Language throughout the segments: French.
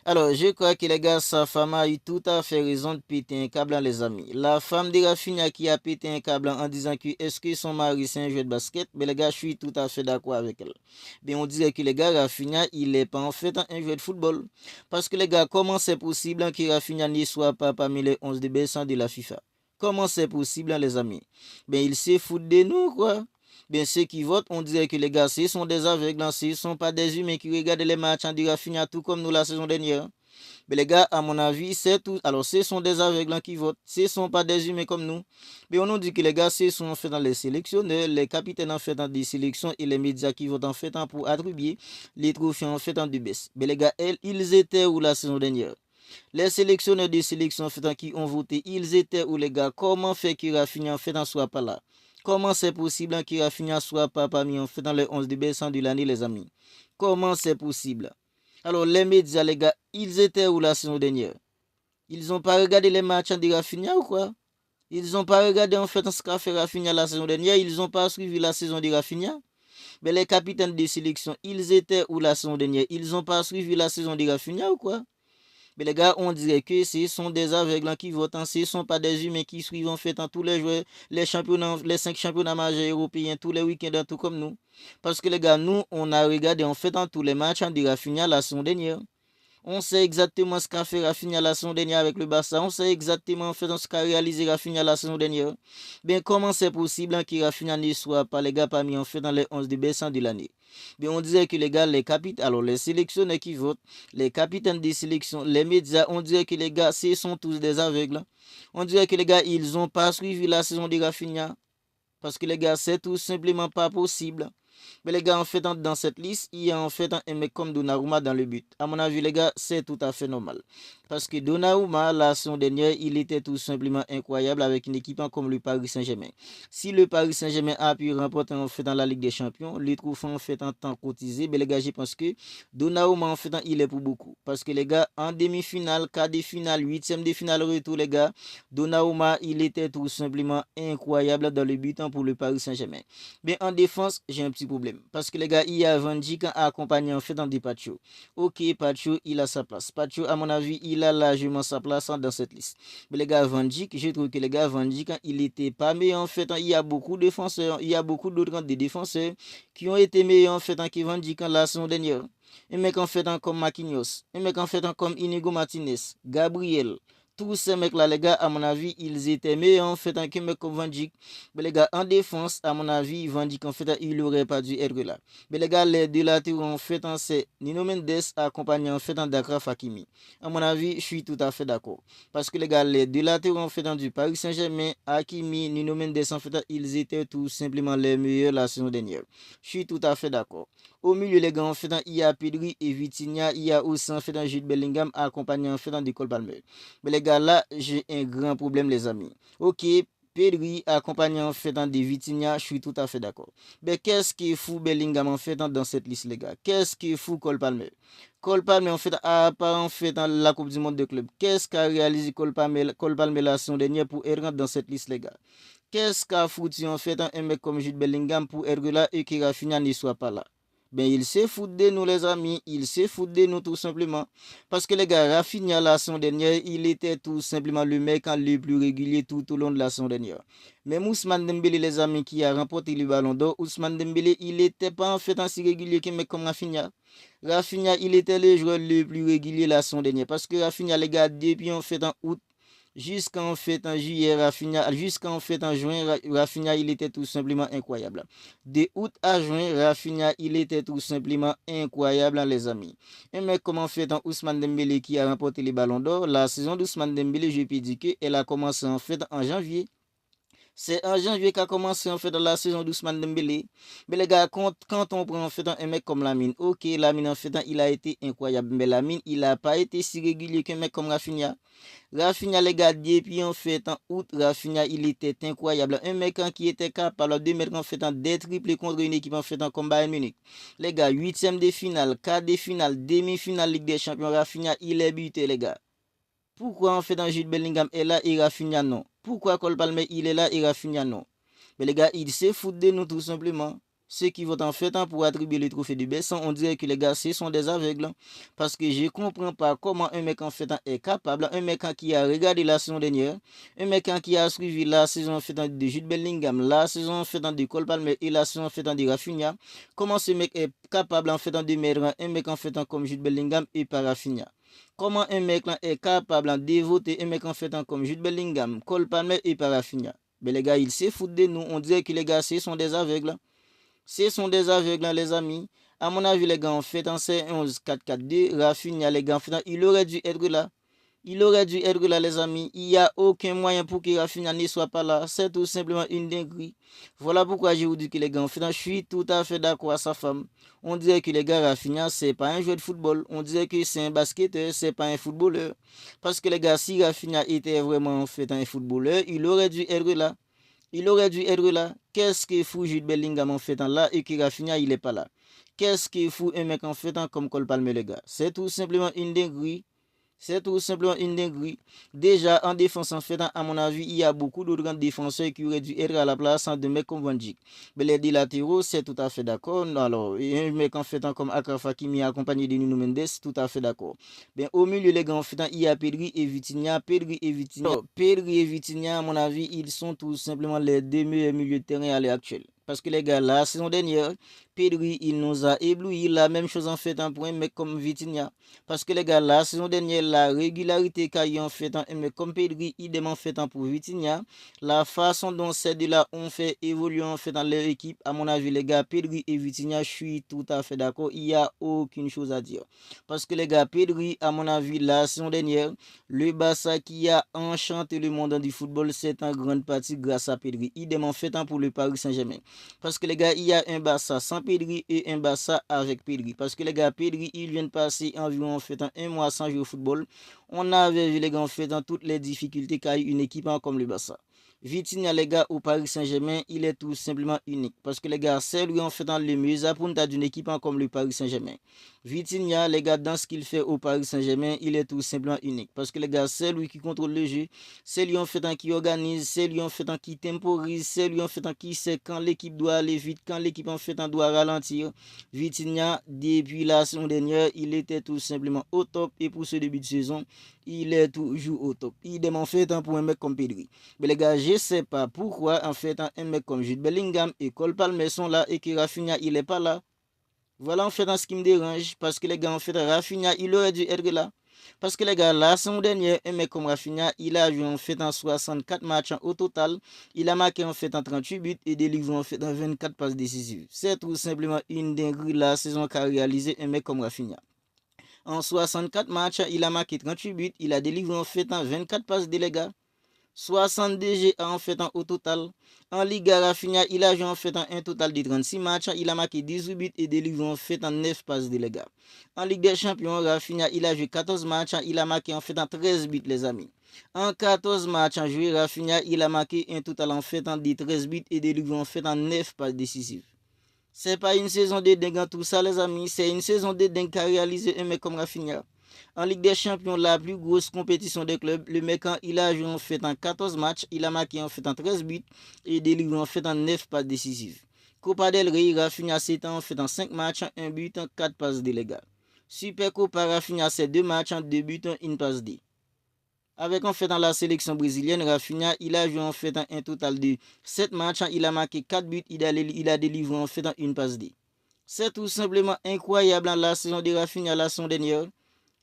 Alors, je crois que les gars, sa femme a eu tout à fait raison de péter un câble, hein, les amis. La femme de Rafinha qui a pété un câble en disant que est-ce que son mari c'est un joueur de basket, mais les gars, je suis tout à fait d'accord avec elle. Mais on dirait que les gars, Rafinha, il n'est pas en fait un joueur de football. Parce que les gars, comment c'est possible hein, que Rafinha ne soit pas parmi les 11 de baissants de la FIFA? Comment c'est possible, hein, les amis? Ben, il se fout de nous, quoi. Bien, ceux qui votent, on dirait que les gars, ce sont des aveugles, hein, ce ne sont pas des humains qui regardent les matchs de Rafinha tout comme nous la saison dernière. Mais les gars, à mon avis, c'est tout. Alors, ce sont des aveugles hein, qui votent. Ce ne sont pas des humains comme nous. Mais on nous dit que les gars, ce sont en fait dans les sélectionneurs, les capitaines en fait dans des sélections et les médias qui votent en fait pour attribuer les trophées en fait en du baisse. Mais les gars, ils étaient où la saison dernière? Les sélectionneurs des sélections en fait qui ont voté, ils étaient où les gars? Comment fait que Rafinha en fait en soit pas là? Comment c'est possible hein, que Rafinha soit pas parmi en fait dans les 11 de baissants de l'année, les amis? Comment c'est possible? Alors, les médias, les gars, ils étaient où la saison dernière? Ils n'ont pas regardé les matchs de Rafinha ou quoi? Ils n'ont pas regardé en fait ce qu'a fait Rafinha la saison dernière. Ils n'ont pas suivi la saison de Rafinha. Mais les capitaines de sélection, ils étaient où la saison dernière? Ils n'ont pas suivi la saison de Rafinha ou quoi? Mais les gars, on dirait que ce sont des aveugles qui votent. Ce ne sont pas des humains qui suivent en fait en tous les joueurs, les championnats, les 5 championnats majeurs européens, tous les week-ends, tout comme nous. Parce que les gars, nous, on a regardé en fait en tous les matchs de Rafinha la saison dernière. On sait exactement ce qu'a fait Rafinha la saison dernière avec le Barça. On sait exactement en fait ce qu'a réalisé Rafinha la saison dernière. Bien, comment c'est possible hein, que Rafinha ne soit pas les gars parmi en fait dans les 11 de baissants de l'année? Bien, on dirait que les gars, les capitaines, alors les sélectionneurs qui votent, les capitaines des sélections, les médias, on dirait que les gars, ce sont tous des aveugles. On dirait que les gars, ils n'ont pas suivi la saison de Rafinha. Parce que les gars, c'est tout simplement pas possible. Mais les gars, en fait, dans cette liste, il y a en fait un mec comme Donnarumma dans le but. À mon avis, les gars, c'est tout à fait normal. Parce que Donnarumma, la saison dernière, il était tout simplement incroyable avec une équipe comme le Paris Saint-Germain. Si le Paris Saint-Germain a pu remporter en fait dans la Ligue des Champions, les trophées en fait en temps cotisé, mais les gars, je pense que Donnarumma, en fait, il est pour beaucoup. Parce que les gars, en demi-finale, quart de finale, huitième de finale, retour, les gars, Donnarumma, il était tout simplement incroyable dans le but pour le Paris Saint-Germain. Mais en défense, j'ai un petit problème. Parce que les gars, il y a Van Dijk accompagné en fait dans des Pacho. Ok, Pacho, il a sa place. Pacho, à mon avis, il a largement sa place dans cette liste. Mais les gars, Van Dijk, je trouve que les gars, Van Dijk, il était pas meilleur en fait. Il y a beaucoup de défenseurs, il y a beaucoup d'autres défenseurs qui ont été meilleurs en fait que Van Dijk la saison dernière. Un mec en fait comme Marquinhos, un mec en fait comme Inigo Martinez, Gabriel. Tous ces mecs-là, les gars, à mon avis, ils étaient meilleurs en fait qu'un mec comme Van Dijk. Mais les gars, en défense, à mon avis, Van Dijk, en fait, il n'aurait pas dû être là. Mais les gars, les deux latéraux, en fait, c'est Nuno Mendes accompagné en fait d'Achraf Hakimi. À mon avis, je suis tout à fait d'accord. Parce que les gars, les deux latéraux, en fait, du Paris Saint-Germain, Hakimi, Nuno Mendes, en fait, ils étaient tout simplement les meilleurs la saison dernière. Je suis tout à fait d'accord. Au milieu, les gars, en fait, il y a Pedri et Vitinha, il y a aussi, en fait, Jude Bellingham accompagné, en fait, de Cole Palmer. Mais les gars, là, j'ai un grand problème, les amis. Ok, Pedri accompagné en fait dans des Vitinha, je suis tout à fait d'accord. Mais qu'est-ce qui est fou Bellingham en fait dans cette liste, les gars? Qu'est-ce qui est fou Cole Palmer? Cole Palmer en fait a pas en fait dans la Coupe du Monde de club. Qu'est-ce qu'a réalisé Cole Palmer la saison dernière pour être dans cette liste, les gars? Qu'est-ce qu'a foutu en fait un mec comme Jude Bellingham pour être là et que Rafinha ne soit pas là? Ben, il se fout de nous, les amis. Il se fout de nous, tout simplement. Parce que les gars, Rafinha, la saison dernière, il était tout simplement le mec le plus régulier tout au long de la saison dernière. Même Ousmane Dembélé, les amis, qui a remporté le ballon d'or, Ousmane Dembélé, il n'était pas en fait aussi régulier qu'un mec comme Rafinha. Rafinha, il était le joueur le plus régulier la saison dernière. Parce que Rafinha, les gars, depuis en fait en août, jusqu'en fait en juillet, Rafinha, jusqu'en fait en juin, Rafinha, il était tout simplement incroyable. De août à juin, Rafinha, il était tout simplement incroyable, les amis. Et mais comment fait en Ousmane Dembélé qui a remporté les ballons d'or, la saison d'Ousmane Dembélé, je peux dire qu'elle a commencé en fait en janvier. C'est en janvier qu'a commencé en fait dans la saison d'Ousmane Dembélé. Mais les gars, quand on prend en fait un mec comme Lamine, ok, Lamine en fait il a été incroyable. Mais Lamine, il n'a pas été si régulier qu'un mec comme Rafinha. Rafinha, les gars, depuis en fait en août, Rafinha, il était incroyable. Un mec qui était capable de mettre en fait des triplés contre une équipe en fait comme Bayern Munich. Les gars, huitième de finale, quart de finale, demi-finale Ligue des Champions, Rafinha, il est buté, les gars. Pourquoi en fait un Jude Bellingham est là et Rafinha non? Pourquoi Cole Palmer il est là et Rafinha non? Mais les gars, il se fout de nous tout simplement. ceux qui votent en fait pour attribuer le trophée de Besson, on dirait que les gars, ce sont des aveugles. Parce que je ne comprends pas comment un mec en fait est capable, un mec qui a regardé la saison dernière, un mec qui a suivi la saison en fait de Jude Bellingham, la saison en fait de Cole Palmer et la saison en fait de Rafinha. Comment ce mec est capable en fait de mettre un mec en fait comme Jude Bellingham et pas Rafinha? Comment un mec là est capable de voter un mec en fait comme Jude Bellingham, Cole Palmer et pas Rafinha? Mais les gars, ils se foutent de nous. On dirait que les gars, ce sont des aveugles. Ce sont des aveugles, les amis. À mon avis, les gars, en fait, en C11 4-4-2, Rafinha, les gars, en fait, il aurait dû être là. Il aurait dû être là, les amis. Il n'y a aucun moyen pour que Rafinha ne soit pas là. C'est tout simplement une dinguerie. Voilà pourquoi je vous dis que les gars, en fait, je suis tout à fait d'accord à sa femme. On dirait que les gars, Rafinha, c'est pas un joueur de football. On dirait que c'est un basketteur, c'est pas un footballeur. Parce que les gars, si Rafinha était vraiment en fait un footballeur, il aurait dû être là. Il aurait dû être là. Qu'est-ce que fout Jude Bellingham en fait là et que Rafinha il est pas là? Qu'est-ce que fout un mec en fait comme Cole Palmer les gars? C'est tout simplement une dinguerie. C'est tout simplement une dinguerie. Déjà, en défense, en fait, à mon avis, il y a beaucoup d'autres grands défenseurs qui auraient dû être à la place de mecs comme Van Dijk. Mais les deux latéraux, c'est tout à fait d'accord. Alors, un mec en fait comme Akraf Hakimi accompagné de Nuno Mendes, tout à fait d'accord. Mais au milieu, les gars, en fait, il y a Pedri et Vitinha. Pedri et Vitinha, à mon avis, ils sont tout simplement les deux meilleurs milieux de terrain à l'heure actuelle. Parce que les gars, la saison dernière, Pedri, il nous a ébloui. La même chose en fait pour un mec comme Vitinha. Parce que les gars, la saison dernière, la régularité qu'a eu en fait un mec comme Pedri, idem en fait pour Vitinha, la façon dont ces deux-là ont fait évoluer en fait dans leur équipe, à mon avis, les gars, Pedri et Vitinha, je suis tout à fait d'accord. Il n'y a aucune chose à dire. Parce que les gars, Pedri, à mon avis, la saison dernière, le Barça qui a enchanté le monde du football, c'est en grande partie grâce à Pedri. Idem en fait pour le Paris Saint-Germain. Parce que les gars, il y a un Barça sans Pedri et un Barça avec Pedri. Parce que les gars, Pedri, il vient de passer environ en fait un mois sans jouer au football. On avait vu les gars en fait dans toutes les difficultés qu'a eu une équipe comme le Barça. Vitinha les gars au Paris Saint-Germain, il est tout simplement unique. Parce que les gars, c'est lui en fait dans le mieux appunta d'une équipe comme le Paris Saint-Germain. Vitinha, les gars, dans ce qu'il fait au Paris Saint-Germain, il est tout simplement unique. Parce que les gars, c'est lui qui contrôle le jeu, c'est lui en fait qui organise, c'est lui en fait qui temporise, c'est lui en fait qui sait quand l'équipe doit aller vite, quand l'équipe en fait doit ralentir. Vitinha, depuis la saison dernière, il était tout simplement au top et pour ce début de saison, il est toujours au top. Il demande en fait pour un mec comme Pedri. Mais les gars, je ne sais pas pourquoi en fait un mec comme Jude Bellingham et Cole Palmer sont là et que Rafinha il est pas là. Voilà en fait ce qui me dérange parce que les gars en fait Rafinha il aurait dû être là. Parce que les gars, la saison dernière, un mec comme Rafinha, il a joué en fait en 64 matchs au total. Il a marqué en fait en 38 buts et délivré en fait en 24 passes décisives. C'est tout simplement une dinguerie la saison qu'a réalisé un mec comme Rafinha. En 64 matchs, il a marqué 38 buts, il a délivré en fait en 24 passes les gars. 62 GA en fait au total. En Liga, Rafinha, il a joué en fait un total de 36 matchs. Il a marqué 18 buts et délivré en fait 9 passes les gars. En Ligue des Champions, Rafinha, il a joué 14 matchs. Il a marqué en fait 13 buts les amis. En 14 matchs joué, Rafinha, il a marqué un total en fait de 13 buts et délivré en fait 9 passes décisives. C'est pas une saison de dingue tout ça les amis. C'est une saison de dingue qu'a réalisé un mec comme Rafinha. En Ligue des Champions, la plus grosse compétition des clubs, le mec il a joué en fait en 14 matchs, il a marqué en fait en 13 buts et délivré en fait en 9 passes décisives. Copa del Rey, Rafinha c'est en fait en 5 matchs, 1 but, 4 passes légales. Super Copa, Rafinha c'est 2 matchs, 2 buts, 1 passe D. Avec en fait dans la sélection brésilienne, Rafinha, il a joué en fait un total de 7 matchs, il a marqué 4 buts, il a délivré en fait une passe D. C'est tout simplement incroyable la saison de Rafinha la saison dernière.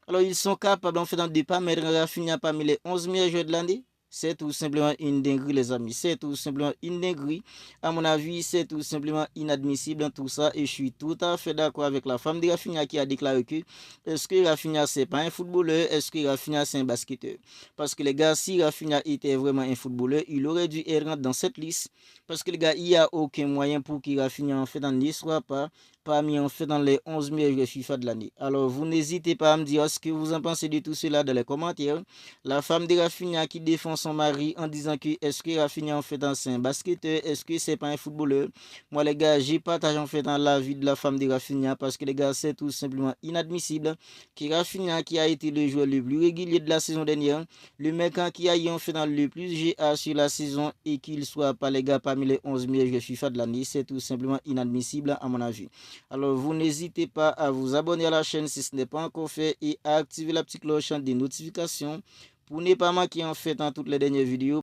Alors, ils sont capables en fait de ne pas mettre Rafinha parmi les 11 meilleurs joueurs de l'année. C'est tout simplement une dinguerie, les amis. C'est tout simplement une dinguerie. À mon avis, c'est tout simplement inadmissible dans tout ça. Et je suis tout à fait d'accord avec la femme de Rafinha qui a déclaré que est-ce que Rafinha, c'est pas un footballeur? Est-ce que Rafinha, c'est un basketteur? Parce que les gars, si Rafinha était vraiment un footballeur, il aurait dû être dans cette liste. Parce que les gars, il n'y a aucun moyen pour que Rafinha en fait ne soit pas parmi en fait dans les 11 meilleurs joueurs FIFA de l'année. Alors vous n'hésitez pas à me dire ce que vous en pensez de tout cela dans les commentaires. La femme de Rafinha qui défend son mari en disant que est-ce que Rafinha en fait c'est un basketteur, est-ce que c'est pas un footballeur. Moi les gars, j'ai partagé en fait dans la vie de la femme de Rafinha parce que les gars c'est tout simplement inadmissible que Rafinha qui a été le joueur le plus régulier de la saison dernière, le mec qui a eu en fait dans le plus GA sur la saison et qu'il soit pas les gars parmi les 11 meilleurs joueurs FIFA de l'année, c'est tout simplement inadmissible à mon avis. Alors vous n'hésitez pas à vous abonner à la chaîne si ce n'est pas encore fait et à activer la petite cloche des notifications pour ne pas manquer en fait dans toutes les dernières vidéos.